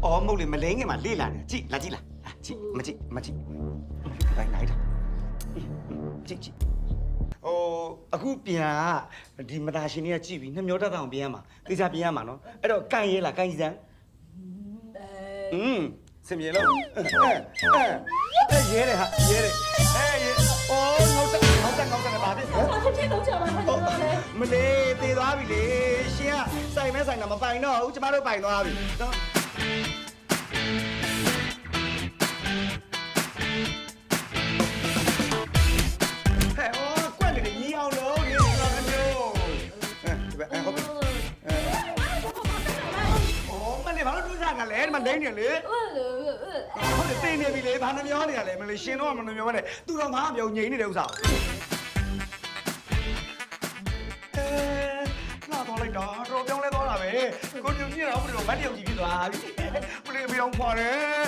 အော်မဟုတ်လေမလိန်ငယ်မှာလေ့လာနေကြည့်လာကြည့်လားကြည့်မကြည့်တိုင်းလိုက်တာကြည့်ဟိုအခုပြန်ကဒီမသားရှင်တွေကကြည့်ပြီးနှမျောတတ်အောင်ပြန်ရမှာတေချာပြန်ရမှာနော်အဲ့တော့ကန်ရဲလားကန်ကြီးစမ်းစင်ပြေလို့ရဲတယ်ဟာရဲတယ်ရဲအော်ငေါတက်ပါသေးတယ် 他这都讲完了，对。 မလေးတေသွားပြီလေရှင်ကစိုက်မဲဆိုင်တာမပိုင်တော့ဘူးကျမတို့ပိုင်သွားပြီနော်ဟဲ့အော်ကွက်လေညီအောင်လို့ညီအောင်လို့မျိုးဒီဘက်ဟုတ်ပြီအော်မလေးဘာလို့တူးစားကလဲဒီမှာလိမ့်နေလေဟုတ်တယ်တင်းနေပြီလေဘာနှမျောနေရလဲမလေးရှင်တော့မနှမျောနဲ့သူတော့ငါအပြောငြိမ်နေတဲ့ဥစ္စာတော့လိုက်တာတော့ပြောင်းလဲသွားတာပဲကိုညညတော့ဘယ်လိုမတ်တယောက်ကြီးဖြစ်သွားပြီဘယ်လိုပြောင်းခေါ်လဲ